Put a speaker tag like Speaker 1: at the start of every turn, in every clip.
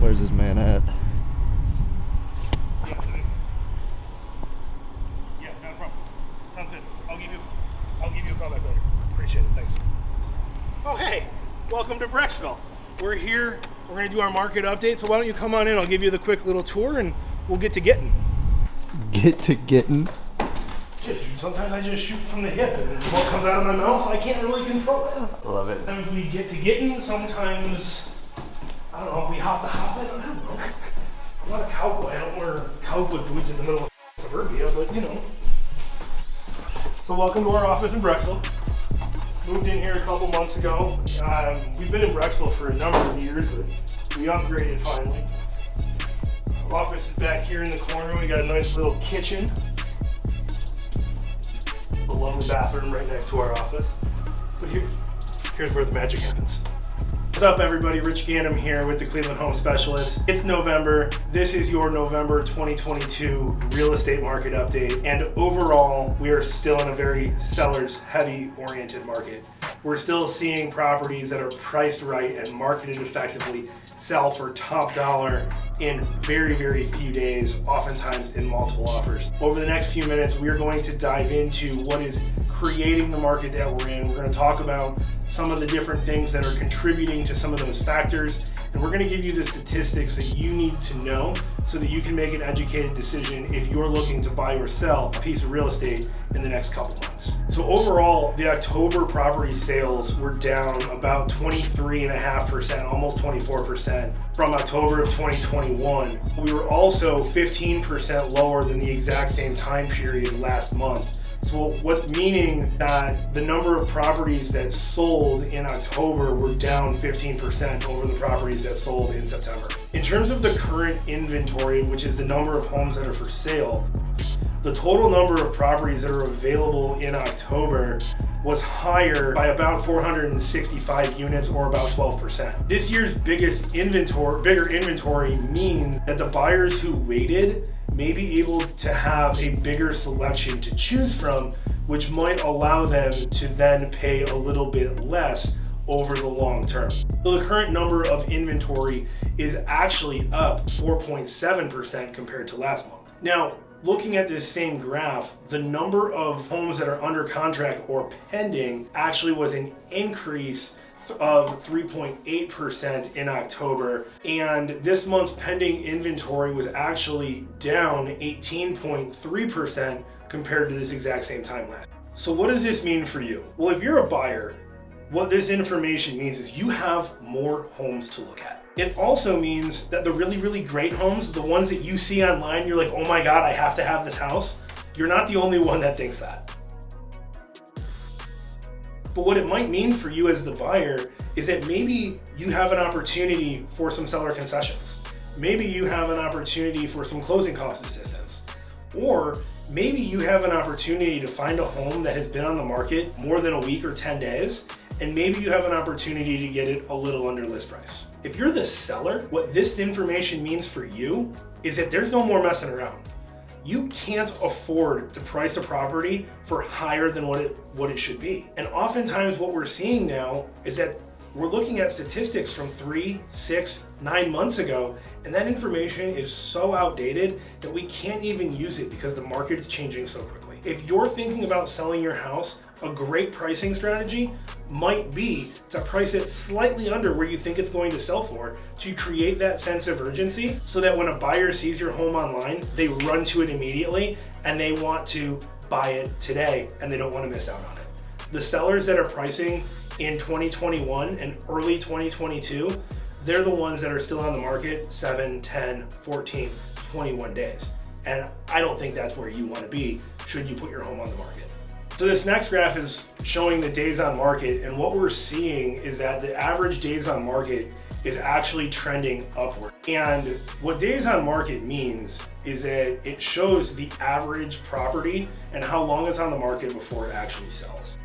Speaker 1: Where's this man at?
Speaker 2: Yeah, not a problem. Sounds good. I'll give you a call back later. Appreciate it. Thanks. Oh, hey, welcome to Brecksville. We're here. We're gonna do our market update. So why don't you come on in? I'll give you the quick little tour, and we'll get to getting.
Speaker 1: Get to getting?
Speaker 2: Sometimes I just shoot from the hip, and what comes out of my mouth, I can't really control it.
Speaker 1: I love it.
Speaker 2: Sometimes we get to getting. Sometimes, I don't know, we hop the hop. I don't know. I'm not a cowboy. I don't wear cowboy boots in the middle of suburbia, but you know. So welcome to our office in Brecksville. Moved in here a couple months ago. We've been in Brecksville for a number of years, but we upgraded finally. Our office is back here in the corner. We got a nice little kitchen. A lovely bathroom right next to our office. But here's where the magic happens. What's up, everybody? Rich Ganim here with the Cleveland Home Specialists. It's November. This is your November 2022 real estate market update. And overall, we are still in a very sellers heavy oriented market. We're still seeing properties that are priced right and marketed effectively sell for top dollar in very, very few days, oftentimes in multiple offers. Over the next few minutes, we are going to dive into what is creating the market that we're in. We're going to talk about some of the different things that are contributing to some of those factors, and we're going to give you the statistics that you need to know so that you can make an educated decision if you're looking to buy or sell a piece of real estate in the next couple months. So overall, the October property sales were down about 23.5%, almost 24% from October of 2021. We were also 15% lower than the exact same time period last month. So meaning that the number of properties that sold in October were down 15% over the properties that sold in September. In terms of the current inventory, which is the number of homes that are for sale, the total number of properties that are available in October was higher by about 465 units, or about 12%. This year's bigger inventory means that the buyers who waited may be able to have a bigger selection to choose from, which might allow them to then pay a little bit less over the long term. So the current number of inventory is actually up 4.7% compared to last month. Now, looking at this same graph, the number of homes that are under contract or pending actually was an increase of 3.8% in October, and this month's pending inventory was actually down 18.3% compared to this exact same time last year. So what does this mean for you? Well, if you're a buyer, what this information means is you have more homes to look at. It also means that the really, really great homes, the ones that you see online, you're like, oh my God, I have to have this house. You're not the only one that thinks that. But what it might mean for you as the buyer is that maybe you have an opportunity for some seller concessions. Maybe you have an opportunity for some closing cost assistance. Or maybe you have an opportunity to find a home that has been on the market more than a week or 10 days, and maybe you have an opportunity to get it a little under list price. If you're the seller, what this information means for you is that there's no more messing around. You can't afford to price a property for higher than what it should be. And oftentimes what we're seeing now is that we're looking at statistics from 3, 6, 9 months ago, and that information is so outdated that we can't even use it because the market is changing so quickly. If you're thinking about selling your house, a great pricing strategy might be to price it slightly under where you think it's going to sell for, to create that sense of urgency so that when a buyer sees your home online, they run to it immediately and they want to buy it today and they don't want to miss out on it. The sellers that are pricing in 2021 and early 2022, they're the ones that are still on the market 7, 10, 14, 21 days. And I don't think that's where you want to be should you put your home on the market. So this next graph is showing the days on market, and what we're seeing is that the average days on market is actually trending upward. And what days on market means is that it shows the average property and how long it's on the market before it actually sells.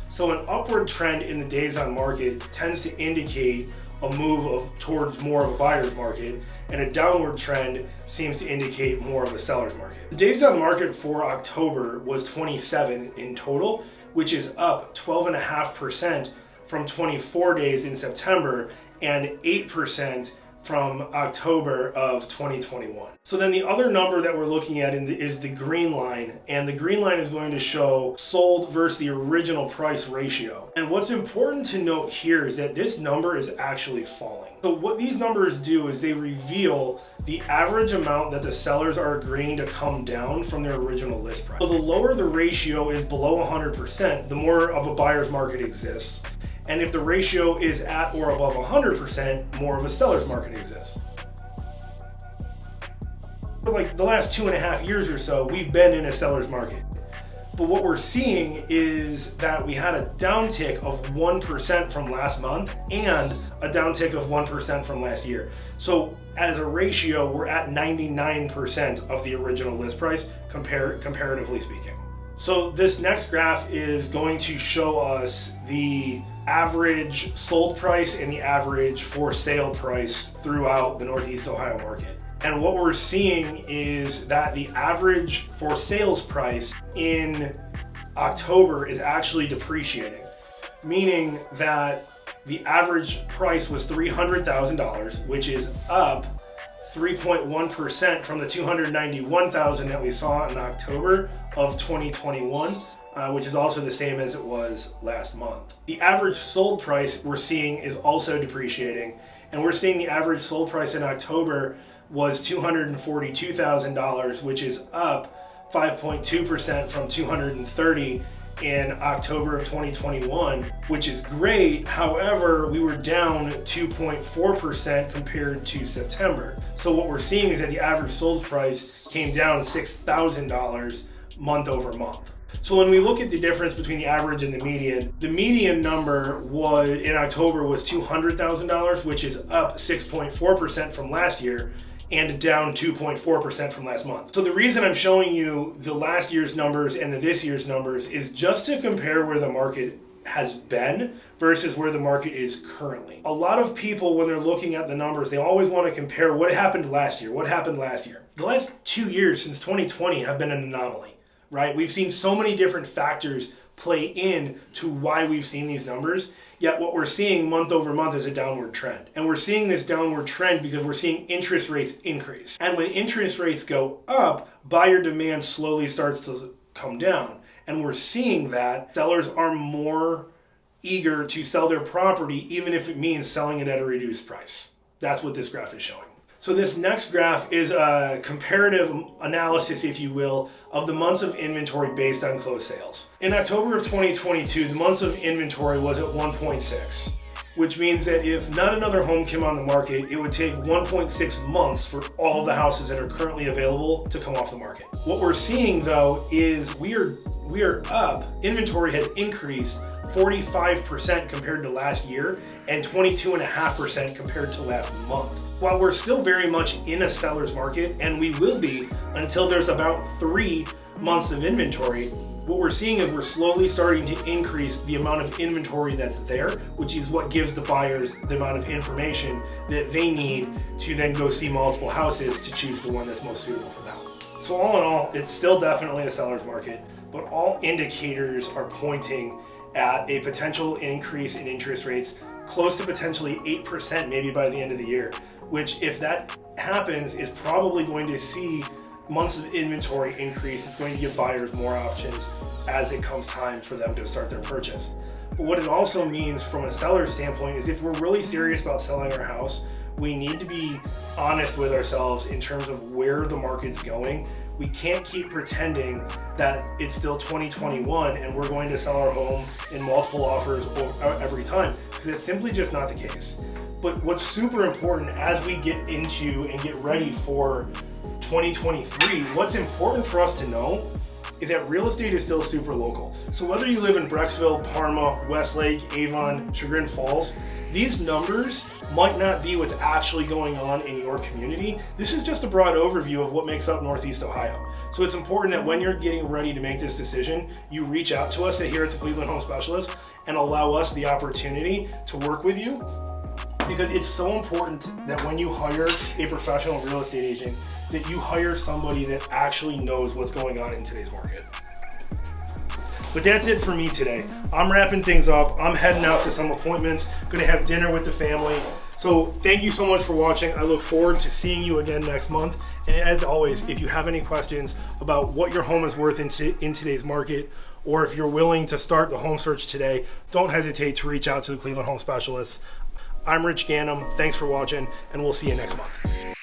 Speaker 2: So an upward trend in the days on market tends to indicate a move towards more of a buyer's market, and a downward trend seems to indicate more of a seller's market. The days on market for October was 27 in total, which is up 12.5% from 24 days in September and 8% from October of 2021. So then the other number that we're looking at is the green line, and the green line is going to show sold versus the original price ratio. And what's important to note here is that this number is actually falling. So what these numbers do is they reveal the average amount that the sellers are agreeing to come down from their original list price. So the lower the ratio is below 100%, the more of a buyer's market exists. And if the ratio is at or above 100%, more of a seller's market exists. For like the last 2.5 years or so, we've been in a seller's market. But what we're seeing is that we had a downtick of 1% from last month and a downtick of 1% from last year. So as a ratio, we're at 99% of the original list price, comparatively speaking. So this next graph is going to show us the average sold price and the average for sale price throughout the Northeast Ohio market. And what we're seeing is that the average for sales price in October is actually depreciating, meaning that the average price was $300,000, which is up 3.1% from the $291,000 that we saw in October of 2021, which is also the same as it was last month. The average sold price we're seeing is also depreciating, and we're seeing the average sold price in October was $242,000, which is up 5.2% from $230,000 in October of 2021, which is great. However, we were down 2.4% compared to September. So what we're seeing is that the average sold price came down $6,000 month over month. So when we look at the difference between the average and the median number was in October was $200,000, which is up 6.4% from last year and down 2.4% from last month. So the reason I'm showing you the last year's numbers and this year's numbers is just to compare where the market has been versus where the market is currently. A lot of people, when they're looking at the numbers, they always want to compare what happened last year. The last 2 years since 2020 have been an anomaly, right? We've seen so many different factors play in to why we've seen these numbers. Yet what we're seeing month over month is a downward trend. And we're seeing this downward trend because we're seeing interest rates increase. And when interest rates go up, buyer demand slowly starts to come down. And we're seeing that sellers are more eager to sell their property, even if it means selling it at a reduced price. That's what this graph is showing. So this next graph is a comparative analysis, if you will, of the months of inventory based on closed sales. In October of 2022, the months of inventory was at 1.6, which means that if not another home came on the market, it would take 1.6 months for all of the houses that are currently available to come off the market. What we're seeing though is we are up. Inventory has increased 45% compared to last year and 22.5% compared to last month. While we're still very much in a seller's market, and we will be until there's about 3 months of inventory, what we're seeing is we're slowly starting to increase the amount of inventory that's there, which is what gives the buyers the amount of information that they need to then go see multiple houses to choose the one that's most suitable for them. So all in all, it's still definitely a seller's market, but all indicators are pointing at a potential increase in interest rates close to potentially 8% maybe by the end of the year, which if that happens is probably going to see months of inventory increase. It's going to give buyers more options as it comes time for them to start their purchase. But what it also means from a seller's standpoint is if we're really serious about selling our house, we need to be honest with ourselves in terms of where the market's going. We can't keep pretending that it's still 2021 and we're going to sell our home in multiple offers every time, because it's simply just not the case. But what's super important as we get into and get ready for 2023, what's important for us to know is that real estate is still super local. So whether you live in Brecksville, Parma, Westlake, Avon, Chagrin Falls, these numbers might not be what's actually going on in your community. This is just a broad overview of what makes up Northeast Ohio. So it's important that when you're getting ready to make this decision, you reach out to us here at the Cleveland Home Specialist and allow us the opportunity to work with you, because it's so important that when you hire a professional real estate agent, that you hire somebody that actually knows what's going on in today's market. But that's it for me today. I'm wrapping things up. I'm heading out to some appointments, gonna have dinner with the family. So thank you so much for watching. I look forward to seeing you again next month. And as always, if you have any questions about what your home is worth in today's market, or if you're willing to start the home search today, don't hesitate to reach out to the Cleveland Home Specialists. I'm Rich Ganim. Thanks for watching, and we'll see you next month.